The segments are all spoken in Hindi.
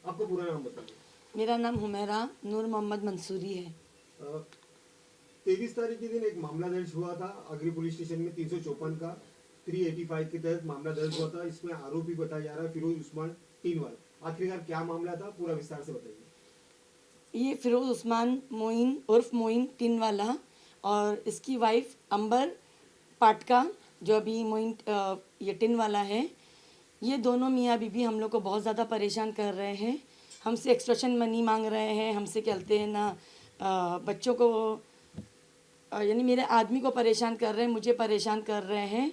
आपका पूरा नाम बताइए। मेरा नाम हुमैरा नूर मोहम्मद मंसूरी है। 23 तारीख के दिन एक मामला दर्ज हुआ था आगरी पुलिस स्टेशन में 354 का 385 के तहत मामला दर्ज हुआ था। इसमें आरोपी बताया जा रहा है फिरोज उस्मान टीनवाल। आखिरकार क्या मामला था, पूरा विस्तार से बताइए। ये फिरोज़ उस्मान मोइन उर्फ मोइन टिनवाला और इसकी वाइफ अंबर पाटका, जो अभी मोइन ये टिनवाला है, ये दोनों मियाँ बीबी हम लोग को बहुत ज़्यादा परेशान कर रहे हैं। हमसे एक्सटॉर्शन मनी मांग रहे हैं, हमसे कहते हैं ना बच्चों को यानी मेरे आदमी को परेशान कर रहे हैं, मुझे परेशान कर रहे हैं।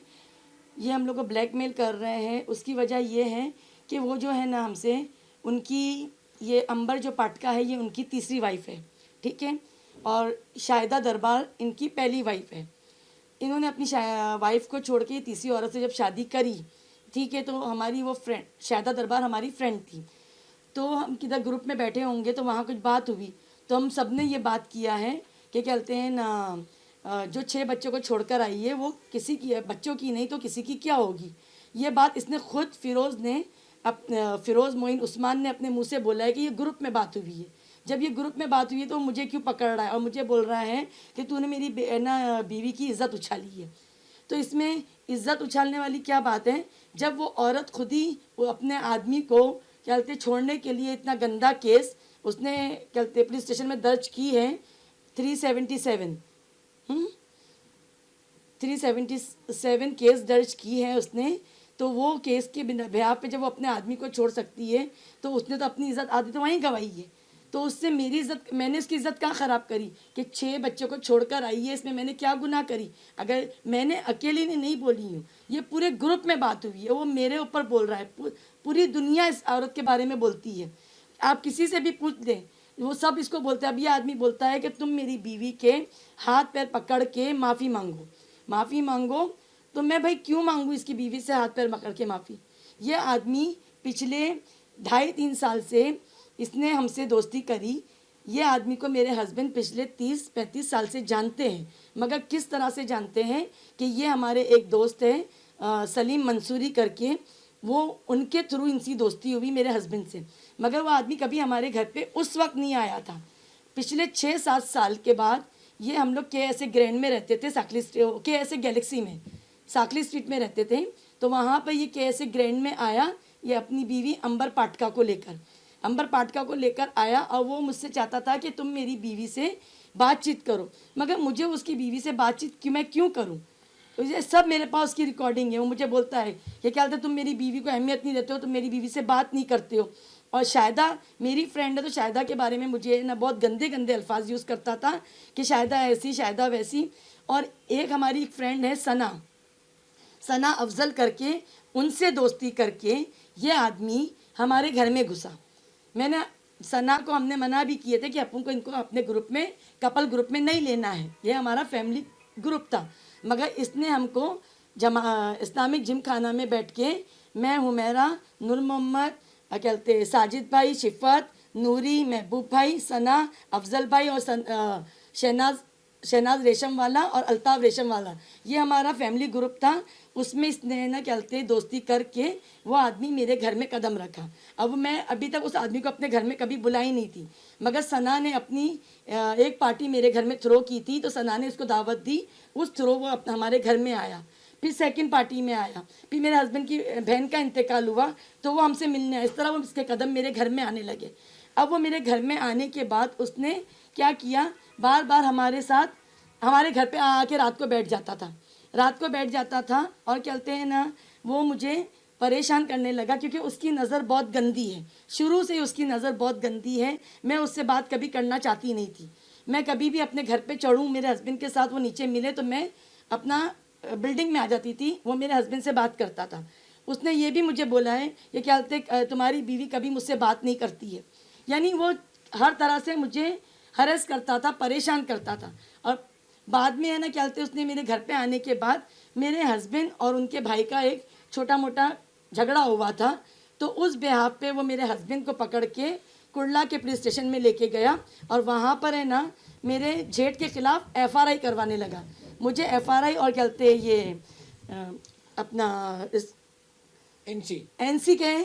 ये हम लोग को ब्लैकमेल कर रहे हैं। उसकी वजह ये है कि वो जो है ना हमसे, उनकी ये अंबर जो पाटका है ये उनकी तीसरी वाइफ है, ठीक है, और शाहिदा दरबार इनकी पहली वाइफ है। इन्होंने अपनी वाइफ को छोड़ के तीसरी औरत से जब शादी करी, ठीक है, तो हमारी वो फ्रेंड शाहिदा दरबार हमारी फ्रेंड थी। तो हम किधर ग्रुप में बैठे होंगे तो वहाँ कुछ बात हुई, तो हम सब ने ये बात किया है कि कहते हैं ना जो 6 बच्चों को छोड़कर आई है वो किसी की है, बच्चों की नहीं तो किसी की क्या होगी। ये बात इसने खुद फिरोज़ मोइन उस्मान ने अपने मुंह से बोला है कि ये ग्रुप में बात हुई है। जब ये ग्रुप में बात हुई है तो मुझे क्यों पकड़ रहा है और मुझे बोल रहा है कि तूने मेरी बीवी की इज़्ज़त उछाली है। तो इसमें इज़्ज़त उछालने वाली क्या बात है, जब वो औरत खुद ही वो अपने आदमी को क्या कहते छोड़ने के लिए इतना गंदा केस उसने क्या कहते पुलिस स्टेशन में दर्ज की है 377 377 केस दर्ज की है उसने। तो वो केस के बिना पे जब वो अपने आदमी को छोड़ सकती है तो उसने तो अपनी इज़्ज़त आधी तो वहीं गंवाई है। तो उससे मेरी इज़्ज़त, मैंने उसकी इज़्ज़त कहाँ ख़राब करी कि 6 बच्चों को छोड़कर आई है, इसमें मैंने क्या गुनाह करी। अगर मैंने अकेली ने नहीं बोली हूँ, ये पूरे ग्रुप में बात हुई है, वो मेरे ऊपर बोल रहा है, पूरी दुनिया इस औरत के बारे में बोलती है। आप किसी से भी पूछ दें, वो सब इसको बोलते हैं। अब ये आदमी बोलता है कि तुम मेरी बीवी के हाथ पैर पकड़ के माफ़ी मांगो। तो मैं भाई क्यों मांगूँ इसकी बीवी से हाथ पैर पकड़ के माफ़ी। ये आदमी पिछले 2.5-3 साल से इसने हमसे दोस्ती करी। ये आदमी को मेरे हस्बैंड पिछले 30-35 साल से जानते हैं, मगर किस तरह से जानते हैं कि ये हमारे एक दोस्त है सलीम मंसूरी करके, वो उनके थ्रू इनसी दोस्ती हुई मेरे हस्बैंड से। मगर वो आदमी कभी हमारे घर पे उस वक्त नहीं आया था। पिछले 6-7 साल के बाद ये हम लोग KSA ग्रैंड में रहते थे, KSA गैलेक्सी में साकली स्ट्रीट में रहते थे। तो वहाँ पर ये KSA ग्रैंड में आया, ये अपनी बीवी अंबर पाटका को लेकर आया और वो मुझसे चाहता था कि तुम मेरी बीवी से बातचीत करो। मगर मुझे उसकी बीवी से बातचीत मैं क्यों करूँ, तो ये सब मेरे पास उसकी रिकॉर्डिंग है। वो मुझे बोलता है कि क्या होता है तुम मेरी बीवी को अहमियत नहीं देते हो, तुम मेरी बीवी से बात नहीं करते हो। और शाहिदा मेरी फ्रेंड है तो शाहिदा के बारे में मुझे ना बहुत गंदे गंदे अल्फाज यूज़ करता था कि शाहिदा ऐसी शाहिदा वैसी। और एक हमारी एक फ्रेंड है सना अफजल करके, उनसे दोस्ती करके ये आदमी हमारे घर में घुसा। मैंने सना को हमने मना भी किए थे कि अपन को इनको अपने ग्रुप में कपल ग्रुप में नहीं लेना है, ये हमारा फैमिली ग्रुप था। मगर इसने हमको इस्लामिक जिम खाना में बैठ के मैं हुमैरा नूर मोहम्मद कहते साजिद भाई, शिफत, नूरी, महबूब भाई, सना, अफजल भाई और शहनाज रेशम वाला और अल्ताफ़ रेशम वाला, ये हमारा फैमिली ग्रुप था। उसमें इसने ना कहते दोस्ती करके वो आदमी मेरे घर में कदम रखा। अब मैं अभी तक उस आदमी को अपने घर में कभी बुलाई नहीं थी, मगर सना ने अपनी एक पार्टी मेरे घर में थ्रो की थी, तो सना ने उसको दावत दी, उस थ्रो वो हमारे घर में आया। फिर सेकंड पार्टी में आया, फिर मेरे हस्बैंड की बहन का इंतकाल हुआ तो वो हमसे मिलने आया। इस तरह वो उसके कदम मेरे घर में आने लगे। अब वो मेरे घर में आने के बाद उसने क्या किया, बार बार हमारे साथ हमारे घर पे आके रात को बैठ जाता था और कहते हैं ना वो मुझे परेशान करने लगा, क्योंकि उसकी नज़र बहुत गंदी है, शुरू से ही उसकी नज़र बहुत गंदी है। मैं उससे बात कभी करना चाहती नहीं थी। मैं कभी भी अपने घर पे चढ़ूँ, मेरे हस्बैंड के साथ वो नीचे मिले तो मैं अपना बिल्डिंग में आ जाती थी, वो मेरे हस्बैंड से बात करता था। उसने ये भी मुझे बोला है ये क्या बोलते तुम्हारी बीवी कभी मुझसे बात नहीं करती है। यानी वो हर तरह से मुझे हरेस करता था, परेशान करता था। और बाद में है ना क्या बोलते उसने मेरे घर पे आने के बाद मेरे हस्बैंड और उनके भाई का एक छोटा मोटा झगड़ा हुआ था, तो उस बिहाफ पे वो मेरे हस्बैंड को पकड़ के कुर्ला के पुलिस स्टेशन में लेके गया और वहाँ पर है ना मेरे जेठ के ख़िलाफ़ FRI करवाने लगा। मुझे FRI और क्या बोलते ये अपना इस NC के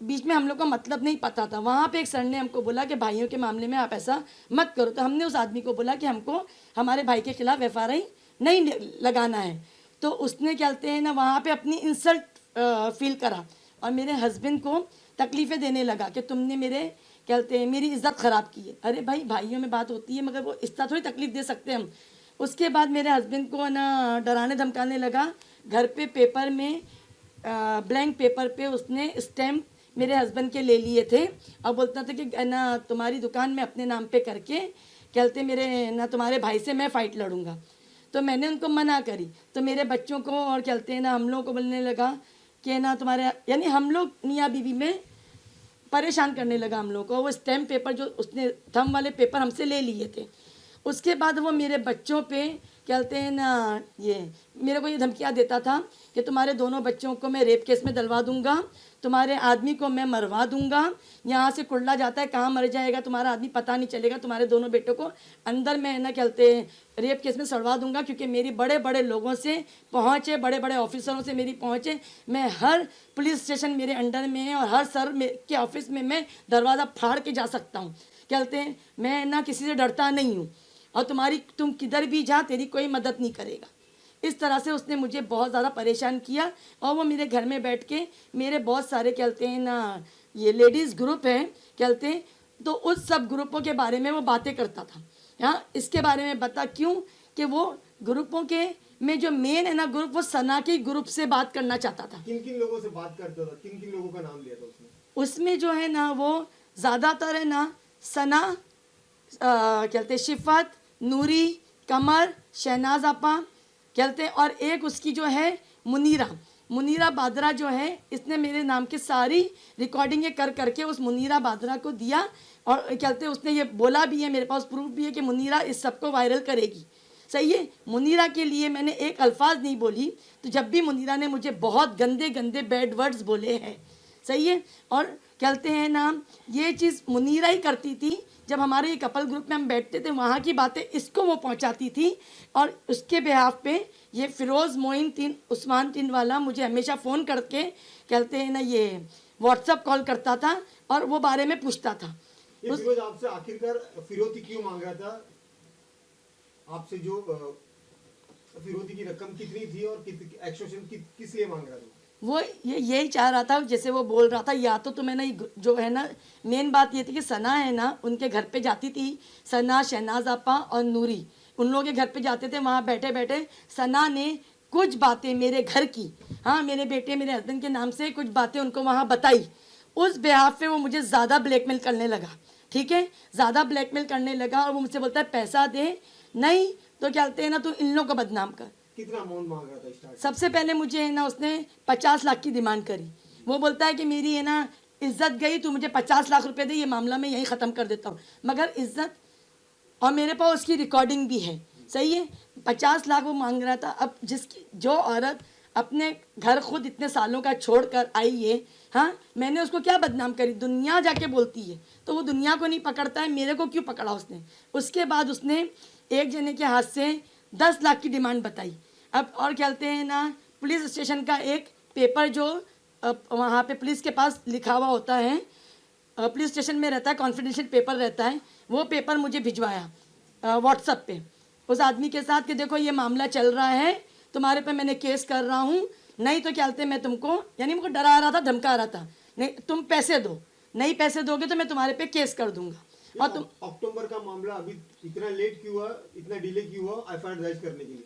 बीच में हम लोग को मतलब नहीं पता था। वहाँ पे एक सर ने हमको बोला कि भाइयों के मामले में आप ऐसा मत करो। तो हमने उस आदमी को बोला कि हमको हमारे भाई के खिलाफ FRI नहीं लगाना है। तो उसने क्या कहते हैं ना वहाँ पे अपनी इंसल्ट फील करा और मेरे हस्बैंड को तकलीफ़ें देने लगा कि तुमने मेरे क्या कहते हैं मेरी इज्जत ख़राब की है। अरे भाई भाइयों में बात होती है, मगर वो इस तरह थोड़ी तकलीफ़ दे सकते हम। उसके बाद मेरे हस्बैंड को ना डराने धमकाने लगा। घर पे पेपर में ब्लैंक पेपर पे उसने स्टैम्प मेरे हस्बैंड के ले लिए थे और बोलता था कि ना तुम्हारी दुकान में अपने नाम पे करके कहते मेरे ना तुम्हारे भाई से मैं फ़ाइट लड़ूंगा। तो मैंने उनको मना करी। तो मेरे बच्चों को और कहते हैं ना हम लोगों को बोलने लगा कि ना तुम्हारे यानी हम लोग मियाँ बीवी में परेशान करने लगा हम लोग को। वो स्टैम्प पेपर जो उसने थंब वाले पेपर हमसे ले लिए थे। उसके बाद वो मेरे बच्चों पे कहते हैं ना ये मेरे को ये धमकियाँ देता था कि तुम्हारे दोनों बच्चों को मैं रेप केस में डलवा दूंगा, तुम्हारे आदमी को मैं मरवा दूंगा, यहाँ से कुल्ला जाता है कहाँ मर जाएगा तुम्हारा आदमी पता नहीं चलेगा, तुम्हारे दोनों बेटों को अंदर में ना कहते हैं रेप केस में सड़वा दूंगा। क्योंकि मेरी बड़े बड़े लोगों से पहुँचे, बड़े बड़े ऑफिसरों से मेरी पहुँचे, मैं हर पुलिस स्टेशन मेरे अंडर में है और हर सर के ऑफिस में मैं दरवाज़ा फाड़ के जा सकता हूँ। कहते हैं मैं ना किसी से डरता नहीं हूँ और तुम किधर भी जा तेरी कोई मदद नहीं करेगा। इस तरह से उसने मुझे बहुत ज़्यादा परेशान किया। और वो मेरे घर में बैठ के मेरे बहुत सारे कहते हैं ना ये लेडीज़ ग्रुप हैं कहते हैं, तो उस सब ग्रुपों के बारे में वो बातें करता था। हाँ, इसके बारे में बता क्यों कि वो ग्रुपों के में जो मेन है ना ग्रुप, वो सना के ग्रुप से बात करना चाहता था। किन किन लोगों से बात करता था, किन किन लोगों का नाम लिया था उसने? उसमें जो है ना वो ज़्यादातर है ना सना कहते शिफत, नूरी, कमर, शहनाज आपा कहते हैं, और एक उसकी जो है मुनीरा बादरा जो है, इसने मेरे नाम की सारी रिकॉर्डिंगें कर करके उस मुनीरा बादरा को दिया। और कहते हैं उसने ये बोला भी है, मेरे पास प्रूफ भी है कि मुनीरा इस सब को वायरल करेगी। सही है, मुनीरा के लिए मैंने एक अल्फाज नहीं बोली, तो जब भी मुनीरा ने मुझे बहुत गंदे गंदे बैड वर्ड्स बोले हैं। सही है, और कहते हैं ना ये चीज़ मुनीरा ही करती थी। जब हमारे कपल ग्रुप में हम बैठते थे वहाँ की बातें इसको वो पहुँचाती थी। और उसके बिहाफ पे ये फिरोज़ मोइन उस्मान तीन वाला मुझे हमेशा फ़ोन करके कहते हैं ना ये व्हाट्सअप कॉल करता था और वो बारे में पूछता था। ये फिरोज आपसे आखिरकार फिरौती क्यों मांग रहा था? आपसे जो फिरौती की रकम कितनी थी और एक्सटॉर्शन किस लिए मांग रहा था? वो यही चाह रहा था, जैसे वो बोल रहा था या तो मैं ना जो है ना मेन बात ये थी कि सना है ना उनके घर पे जाती थी, सना, शहनाज आपा और नूरी, उन लोगों के घर पे जाते थे। वहाँ बैठे बैठे सना ने कुछ बातें मेरे घर की, हाँ मेरे बेटे मेरे हस्बैंड के नाम से कुछ बातें उनको वहाँ बताई। उस बिहाफ पे वो मुझे ज़्यादा ब्लैकमेल करने लगा। ठीक है, ज़्यादा ब्लैकमेल करने लगा और वो मुझसे बोलता है पैसा दे, नहीं तो क्या कहते हैं ना तू इन लोगों को बदनाम कर। कितना अमाउंट मांग रहा था स्टार्ट? सबसे पहले मुझे है ना उसने 50 लाख की डिमांड करी। वो बोलता है कि मेरी है ना इज्जत गई, तू मुझे 50 लाख रुपए दे, ये मामला मैं यहीं ख़त्म कर देता हूँ। मगर इज्जत, और मेरे पास उसकी रिकॉर्डिंग भी है। सही है, 50 लाख वो मांग रहा था। अब जो औरत अपने घर खुद इतने सालों का छोड़ कर आई है, हाँ मैंने उसको क्या बदनाम करी, दुनिया जाके बोलती है, तो वो दुनिया को नहीं पकड़ता है, मेरे को क्यों पकड़ा उसने। उसके बाद उसने एक जने के हाथ से 10 लाख की डिमांड बताई। अब और कहते हैं ना पुलिस स्टेशन का एक पेपर जो वहाँ पे पुलिस के पास लिखा हुआ होता है, पुलिस स्टेशन में रहता है, कॉन्फिडेंशियल पेपर रहता है, वो पेपर मुझे भिजवाया व्हाट्सएप पे उस आदमी के साथ कि देखो ये मामला चल रहा है, तुम्हारे पे मैंने केस कर रहा हूँ, नहीं तो क्या कहते हैं मैं तुमको, यानी मुझको डरा रहा था, धमका रहा था, नहीं तुम पैसे दो, नहीं पैसे दोगे तो मैं तुम्हारे पे केस कर दूंगा। और तुम अक्टूबर का मामला अभी इतना लेट क्यों हुआ, इतना डिले क्यों हुआ एफआईआर दर्ज करने के लिए?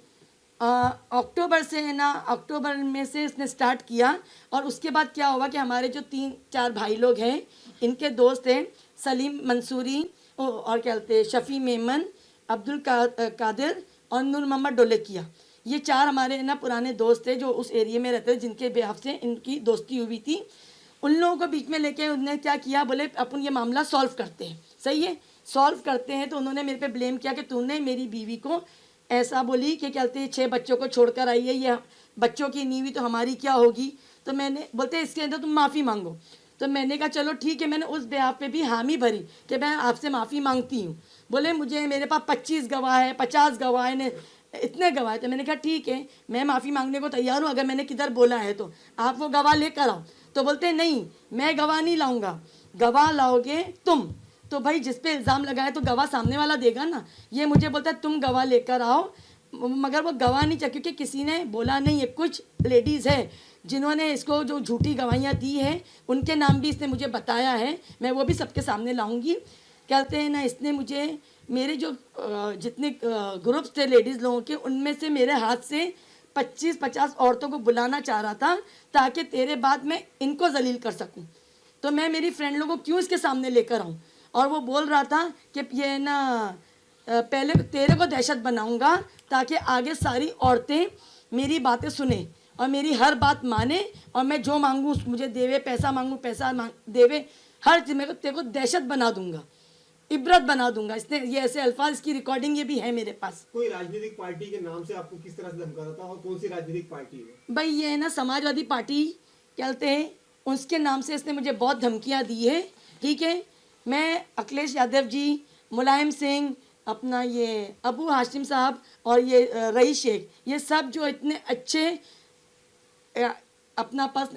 अक्टूबर से है ना, अक्टूबर में से इसने स्टार्ट किया। और उसके बाद क्या हुआ कि हमारे जो 3-4 भाई लोग हैं, इनके दोस्त हैं सलीम मंसूरी और क्या कहते हैं शफ़ी मेमन, अब्दुल कादिर और नूर मोहम्मद डोलेकिया, ये 4 हमारे ना पुराने दोस्त थे जो उस एरिया में रहते थे, जिनके बिहाफ से इनकी दोस्ती हुई थी। उन लोगों को बीच में लेके उन्होंने क्या किया, बोले अपन ये मामला सॉल्व करते हैं। सही है, सॉल्व करते हैं। तो उन्होंने मेरे पे ब्लेम किया कि तूने मेरी बीवी को ऐसा बोली कि कहते हैं 6 बच्चों को छोड़कर आई है, ये बच्चों की नहीं हुई तो हमारी क्या होगी। तो मैंने बोलते इसके अंदर तुम माफ़ी मांगो। तो मैंने कहा चलो ठीक है, मैंने उस बिहाफ पे भी हामी भरी कि मैं आपसे माफ़ी मांगती हूँ। बोले मुझे मेरे पास 25 गवाह है, 50 गवाह है, ने इतने गवाह। तो मैंने कहा ठीक है, मैं माफ़ी मांगने को तैयार हूँ, अगर मैंने किधर बोला है तो आप वो गवाह लेकर आओ। तो बोलते हैं नहीं, मैं गवाह नहीं लाऊंगा, गवाह लाओगे तुम। तो भाई जिस पे इल्ज़ाम लगाए तो गवाह सामने वाला देगा ना। ये मुझे बोलता है तुम गवाह लेकर आओ, मगर वो गवाह नहीं चाहिए, क्योंकि किसी ने बोला नहीं है। कुछ लेडीज़ है जिन्होंने इसको जो झूठी गवाहियाँ दी है, उनके नाम भी इसने मुझे बताया है, मैं वो भी सबके सामने लाऊंगी। कहते हैं ना, इसने मुझे मेरे जो जितने ग्रुप्स थे लेडीज़ लोगों के, उनमें से मेरे हाथ से 25-50 औरतों को बुलाना चाह रहा था, ताकि तेरे बाद मैं इनको जलील कर सकूं। तो मैं मेरी फ्रेंड लोगों को क्यों इसके सामने लेकर आऊं। और वो बोल रहा था कि ये ना पहले तेरे को दहशत बनाऊंगा, ताकि आगे सारी औरतें मेरी बातें सुने और मेरी हर बात माने, और मैं जो मांगूँ मुझे देवे, पैसा मांगूँ पैसा देवे, हर चीज़ में तेरे को दहशत बना दूंगा, इबरत बना दूंगा। इसने ये ऐसे अल्फाज की रिकॉर्डिंग ये भी है मेरे पास। कोई राजनीतिक पार्टी के नाम से आपको किस तरह से धमकाता था और कौन सी राजनीतिक पार्टी है? भाई ये है ना समाजवादी पार्टी कहते हैं, उसके नाम से इसने मुझे बहुत धमकियां दी है। ठीक है, मैं अखिलेश यादव जी, मुलायम सिंह, अपना ये अबू हाशिम साहब और ये रईस शेख, ये सब जो इतने अच्छे अपना पास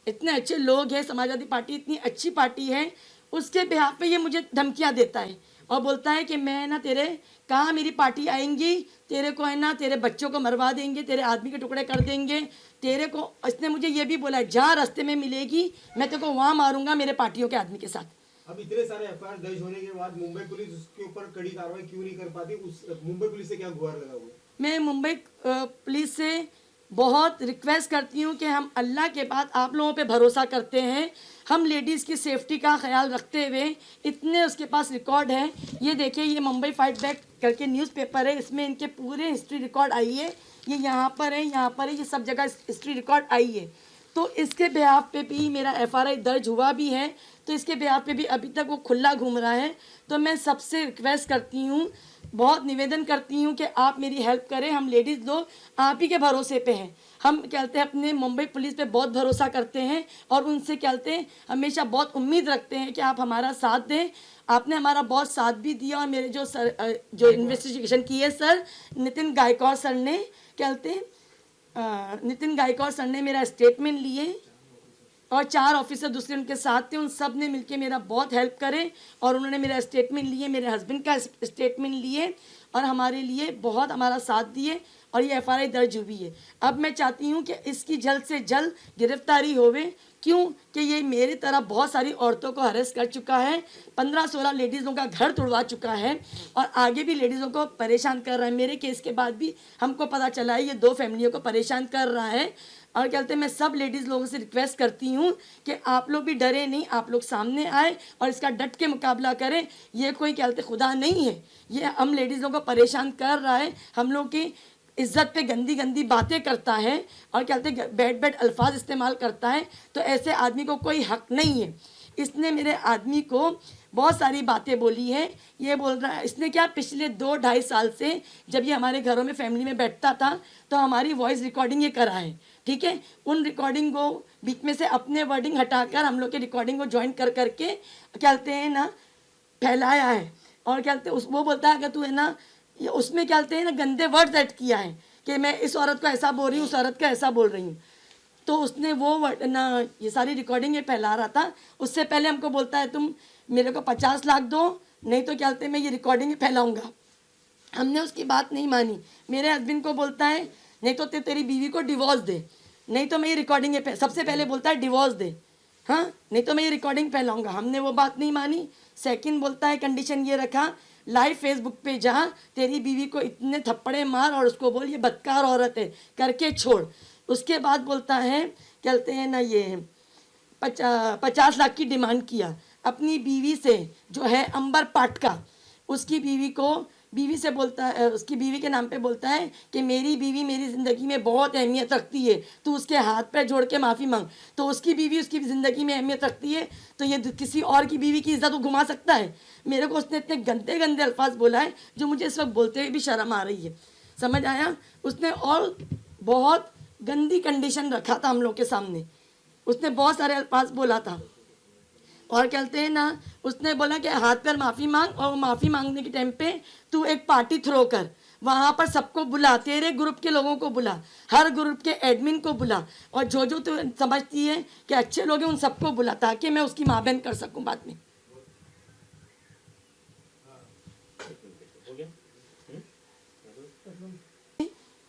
इतने अच्छे लोग हैं, समाजवादी पार्टी इतनी अच्छी पार्टी है, उसके बिहाफ पे ये मुझे धमकियां देता है और बोलता है कि मैं ना तेरे कहाँ मेरी पार्टी आएंगी, तेरे को है ना तेरे बच्चों को मरवा देंगे, तेरे आदमी के टुकड़े कर देंगे, तेरे को। इसने मुझे ये भी बोला है, जहाँ रास्ते में मिलेगी मैं तेरे को वहाँ मारूंगा मेरे पार्टियों के आदमी के साथ। अब इतने सारे एफआईआर दर्ज होने के बाद मुंबई पुलिस उसके ऊपर कड़ी कार्रवाई क्यों नहीं कर पाती? मुंबई पुलिस से क्या गुहार लगा हुआ? मैं मुंबई पुलिस से बहुत रिक्वेस्ट करती हूँ कि हम अल्लाह के बाद आप लोगों पे भरोसा करते हैं, हम लेडीज़ की सेफ्टी का ख्याल रखते हुए, इतने उसके पास रिकॉर्ड है। ये देखिए, ये मुंबई फाइट बैक करके न्यूज़पेपर है, इसमें इनके पूरे हिस्ट्री रिकॉर्ड आई है। ये यहाँ पर है, यहाँ पर है, ये सब जगह हिस्ट्री रिकॉर्ड आई है। तो इसके बिहाफ पे भी मेरा एफआरआई दर्ज हुआ भी है, तो इसके बिहाफ पे भी अभी तक वो खुला घूम रहा है। तो मैं सबसे रिक्वेस्ट करती हूँ, बहुत निवेदन करती हूँ कि आप मेरी हेल्प करें। हम लेडीज़ लोग आप ही के भरोसे पे हैं। हम कहते हैं अपने मुंबई पुलिस पे बहुत भरोसा करते हैं और उनसे कहते हैं हमेशा बहुत उम्मीद रखते हैं कि आप हमारा साथ दें। आपने हमारा बहुत साथ भी दिया। और मेरे जो सर जो इन्वेस्टिगेशन की है सर नितिन गायकवाड़ सर ने, कहते हैं नितिन गायकवाड़ सर ने मेरा स्टेटमेंट लिए और 4 ऑफिसर दूसरे उनके साथ थे, उन सब ने मिलके मेरा बहुत हेल्प करे और उन्होंने मेरा स्टेटमेंट लिए, मेरे हस्बैंड का स्टेटमेंट लिए और हमारे लिए बहुत हमारा साथ दिए और ये एफआईआर दर्ज हुई है। अब मैं चाहती हूँ कि इसकी जल्द से जल्द गिरफ्तारी होवे, क्यों कि ये मेरी तरह बहुत सारी औरतों को हरेस कर चुका है, 15-16 लेडीज़ों का घर तोड़वा चुका है और आगे भी लेडीज़ों को परेशान कर रहा है। मेरे केस के बाद भी हमको पता चला है ये 2 फैमिलियों को परेशान कर रहा है। और कहते हैं मैं सब लेडीज़ लोगों से रिक्वेस्ट करती हूँ कि आप लोग भी डरे नहीं, आप लोग सामने आए और इसका डट के मुकाबला करें। ये कोई कहते खुदा नहीं है, ये हम लेडीज़ लोगों को परेशान कर रहा है, हम लोग की इज्जत पे गंदी गंदी बातें करता है और कहते बैड बैड अल्फाज इस्तेमाल करता है। तो ऐसे आदमी को कोई हक नहीं है। इसने मेरे आदमी को बहुत सारी बातें बोली है। ये बोल रहा है, इसने क्या पिछले 2-2.5 साल से जब ये हमारे घरों में फैमिली में बैठता था तो हमारी वॉइस रिकॉर्डिंग ये करा है। ठीक है, उन रिकॉर्डिंग को बीच में से अपने वर्डिंग हटाकर हम लोग के रिकॉर्डिंग को ज्वाइन कर करके कहते हैं ना फैलाया है। और कहते उस वो बोलता है कि तू है ना ये उसमें कहते हैं ना गंदे वर्ड ऐड किया है कि मैं इस औरत को ऐसा बोल रही हूँ, उस औरत को ऐसा बोल रही हूँ। तो उसने वो ना ये सारी रिकॉर्डिंग ये फैला रहा था। उससे पहले हमको बोलता है तुम मेरे को 50 लाख दो, नहीं तो क्या कहते मैं ये रिकॉर्डिंग फैलाऊंगा। हमने उसकी बात नहीं मानी। मेरे हस्बैंड को बोलता है नहीं तो तेरी बीवी को डिवोर्स दे, नहीं तो मैं ये रिकॉर्डिंग सबसे पहले बोलता है डिवोर्स दे, हाँ नहीं तो मैं ये रिकॉर्डिंग फैलाऊंगा। हमने वो बात नहीं मानी। सेकंड बोलता है कंडीशन ये रखा लाइव फेसबुक पे जहाँ तेरी बीवी को इतने थप्पड़े मार और उसको बोल ये बदकार औरत है करके छोड़। उसके बाद बोलता है कहते हैं ना ये 50 लाख की डिमांड किया अपनी बीवी से जो है अंबर पाटका, उसकी बीवी से बोलता है, उसकी बीवी के नाम पे बोलता है कि मेरी बीवी मेरी ज़िंदगी में बहुत अहमियत रखती है, तू उसके हाथ पे जोड़ के माफ़ी मांग। तो उसकी बीवी उसकी ज़िंदगी में अहमियत रखती है तो ये किसी और की बीवी की इज्जत को घुमा सकता है। मेरे को उसने इतने गंदे गंदे अल्फाज बोला है जो मुझे इस वक्त बोलते हुए भी शर्म आ रही है। समझ आया? उसने और बहुत गंदी कंडीशन रखा था हम लोग के सामने। उसने बहुत सारे अल्फाज बोला था और कहते हैं ना उसने बोला कि हाथ पर माफ़ी मांग और माफ़ी मांगने के टाइम पे तू एक पार्टी थ्रो कर। वहाँ पर सबको बुला, तेरे ग्रुप के लोगों को बुला, हर ग्रुप के एडमिन को बुला, और जो जो तू समझती है कि अच्छे लोग हैं उन सबको बुला, ताकि मैं उसकी माँ बहन कर सकूँ बाद में।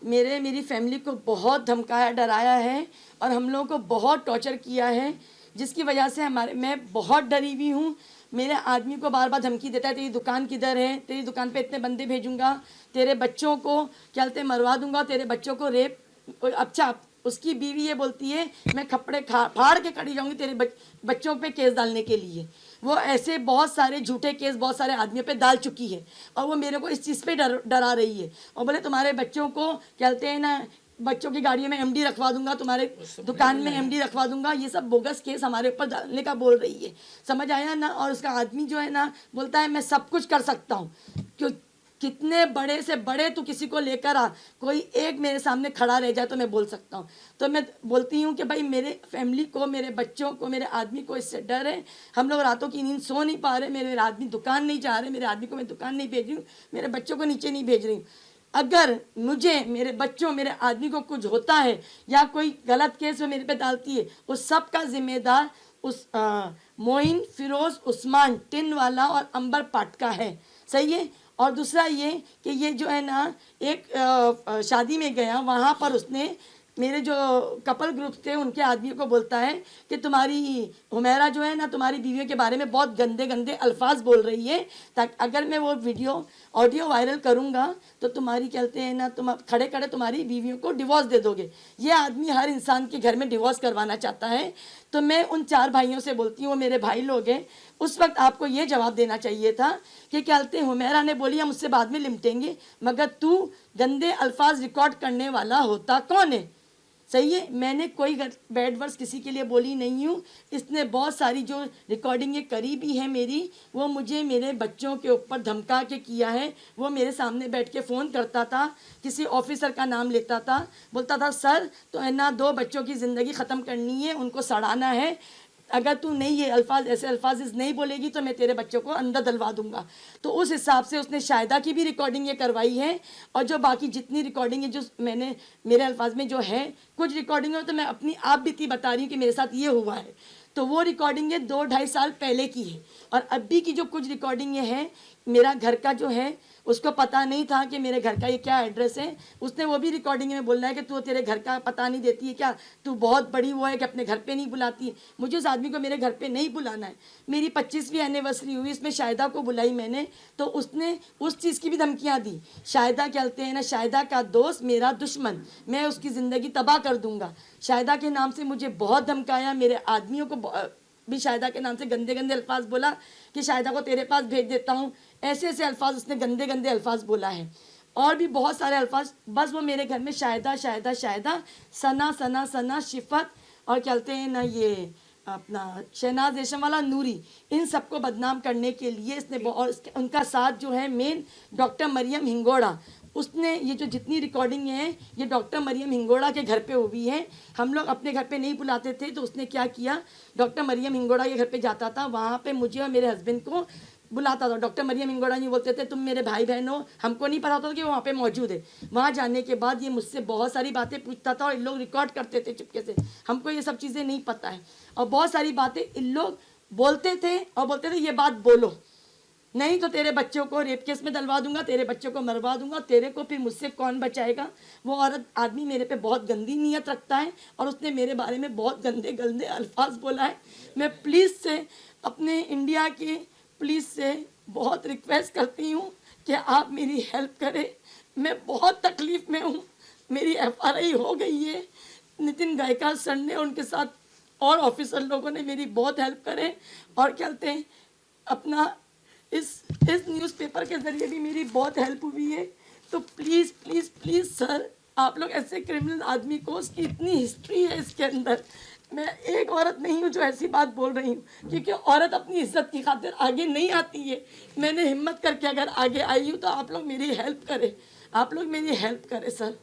मेरी फैमिली को बहुत धमकाया, डराया है, और हम लोगों को बहुत टॉर्चर किया है, जिसकी वजह से मैं बहुत डरी हुई हूँ। मेरे आदमी को बार बार धमकी देता है, तेरी दुकान किधर है, तेरी दुकान पे इतने बंदे भेजूंगा, तेरे बच्चों को क्या कहते हैं मरवा दूंगा, तेरे बच्चों को रेप। अच्छा, उसकी बीवी ये बोलती है मैं कपड़े फाड़ के खड़ी जाऊंगी तेरे बच्चों पे केस डालने के लिए। वो ऐसे बहुत सारे झूठे केस बहुत सारे आदमियों पे डाल चुकी है, और वो मेरे को इस चीज़ पे डरा रही है, और बोले तुम्हारे बच्चों को कहते हैं ना, बच्चों की गाड़ियों में एमडी रखवा दूंगा, तुम्हारे दुकान में एमडी रखवा दूंगा, ये सब बोगस केस हमारे ऊपर डालने का बोल रही है। समझ आया ना। और उसका आदमी जो है ना बोलता है मैं सब कुछ कर सकता हूँ, क्यों कितने बड़े से बड़े तू किसी को लेकर आ, कोई एक मेरे सामने खड़ा रह जाए तो मैं बोल सकता हूँ। तो मैं बोलती हूँ कि भाई मेरे फैमिली को, मेरे बच्चों को, मेरे आदमी को इससे डर है। हम लोग रातों की नींद सो नहीं पा रहे, मेरे आदमी दुकान नहीं जा रहे, मेरे आदमी को मैं दुकान नहीं भेज रही हूँ, मेरे बच्चों को नीचे नहीं भेज रही हूँ। अगर मुझे, मेरे बच्चों, मेरे आदमी को कुछ होता है या कोई गलत केस में मेरे पे डालती है, उस सब का जिम्मेदार उस मोइन, फिरोज, उस्मान टिनवाला और अंबर पाटका है। सही है। और दूसरा ये कि ये जो है ना एक शादी में गया, वहाँ पर उसने मेरे जो कपल ग्रुप थे उनके आदमियों को बोलता है कि तुम्हारी हुमैरा जो है ना तुम्हारी बीवियों के बारे में बहुत गंदे गंदे अल्फाज बोल रही है, ताकि अगर मैं वो ऑडियो वायरल करूँगा तो तुम्हारी कहते हैं ना, तुम खड़े खड़े तुम्हारी बीवियों को डिवोर्स दे दोगे। ये आदमी हर इंसान के घर में डिवोर्स करवाना चाहता है। तो मैं उन 4 भाइयों से बोलती हूँ, वो मेरे भाई लोग हैं, उस वक्त आपको ये जवाब देना चाहिए था कि क्या कहते हैं हुमैरा ने बोली हम उससे बाद में लिपटेंगे, मगर तू गंदे अल्फाज रिकॉर्ड करने वाला होता कौन है। सही है। मैंने कोई बैड वर्ड्स किसी के लिए बोली नहीं हूँ। इसने बहुत सारी जो रिकॉर्डिंगें करी भी है मेरी, वो मुझे मेरे बच्चों के ऊपर धमका के किया है। वो मेरे सामने बैठ के फ़ोन करता था, किसी ऑफिसर का नाम लेता था, बोलता था सर तो है ना 2 बच्चों की ज़िंदगी ख़त्म करनी है, उनको सड़ाना है, अगर तू नहीं ये अल्फाज, ऐसे अल्फाज नहीं बोलेगी तो मैं तेरे बच्चों को अंदर डलवा दूंगा। तो उस हिसाब से उसने शायदा की भी रिकॉर्डिंग ये करवाई है, और जो बाकी जितनी रिकॉर्डिंग है जो मैंने मेरे अल्फाज में जो है, कुछ रिकॉर्डिंग है तो मैं अपनी आप बीती बता रही हूँ कि मेरे साथ ये हुआ है। तो वो रिकॉर्डिंग 2-2.5 साल पहले की है, और अभी की जो कुछ रिकॉर्डिंग ये है, मेरा घर का जो है उसको पता नहीं था कि मेरे घर का ये क्या एड्रेस है। उसने वो भी रिकॉर्डिंग में बोल रहा है कि तू तेरे घर का पता नहीं देती है क्या, तू बहुत बड़ी वो है कि अपने घर पे नहीं बुलाती है। मुझे उस आदमी को मेरे घर पे नहीं बुलाना है। मेरी 25वीं एनिवर्सरी हुई, इसमें शाहिदा को बुलाई मैंने, तो उसने उस चीज़ की भी धमकियाँ दी। शाहिदा कहते हैं ना, शाहिदा का दोस्त मेरा दुश्मन, मैं उसकी ज़िंदगी तबाह कर दूँगा। शाहिदा के नाम से मुझे बहुत धमकाया, मेरे आदमियों को भी शाहिदा के नाम से गंदे गंदे अल्फाज बोला कि शाहिदा को तेरे पास भेज देता हूँ। ऐसे ऐसे अल्फाज उसने गंदे गंदे अल्फाज बोला है, और भी बहुत सारे अल्फाज। बस वो मेरे घर में शाहिदा शाहिदा शाहिदा, सना सना सना, शिफत, और कहते हैं ना ये अपना शहनाज रेशम वाला, नूरी, इन सबको बदनाम करने के लिए इसने और उनका साथ जो है मेन डॉक्टर मरियम हिंगोड़ा, उसने ये जो जितनी रिकॉर्डिंग है ये डॉक्टर मरियम हिंगोड़ा के घर पे हुई है। हम लोग अपने घर पे नहीं बुलाते थे, तो उसने क्या किया, डॉक्टर मरियम हिंगोड़ा के घर पे जाता था, वहाँ पे मुझे और मेरे हस्बैंड को बुलाता था। डॉक्टर मरियम हिंगोड़ा नहीं बोलते थे तुम मेरे भाई बहन हो, हमको नहीं पता होता था कि वो वहाँ पे मौजूद है। वहाँ जाने के बाद ये मुझसे बहुत सारी बातें पूछता था, और इन लोग रिकॉर्ड करते थे चुपके से, हमको ये सब चीज़ें नहीं पता है। और बहुत सारी बातें इन लोग बोलते थे, और बोलते थे ये बात बोलो, नहीं तो तेरे बच्चों को रेप केस में डलवा दूंगा, तेरे बच्चों को मरवा दूंगा, तेरे को फिर मुझसे कौन बचाएगा। वो औरत आदमी मेरे पे बहुत गंदी नीयत रखता है, और उसने मेरे बारे में बहुत गंदे गंदे अल्फाज बोला है। मैं प्लीज़ से अपने इंडिया के पुलिस से बहुत रिक्वेस्ट करती हूँ कि आप मेरी हेल्प करें। मैं बहुत तकलीफ़ में हूँ, मेरी FRI हो गई है। नितिन गायकर सर ने, उनके साथ और ऑफिसर लोगों ने मेरी बहुत हेल्प करे, और कहते हैं अपना इस न्यूज़पेपर के ज़रिए भी मेरी बहुत हेल्प हुई है। तो प्लीज़ प्लीज़ प्लीज़ सर, आप लोग ऐसे क्रिमिनल आदमी को, उसकी इतनी हिस्ट्री है इसके अंदर, मैं एक औरत नहीं हूँ जो ऐसी बात बोल रही हूँ, क्योंकि औरत अपनी इज्जत की खातिर आगे नहीं आती है। मैंने हिम्मत करके अगर आगे आई हूँ तो आप लोग मेरी हेल्प करें, आप लोग मेरी हेल्प करें सर।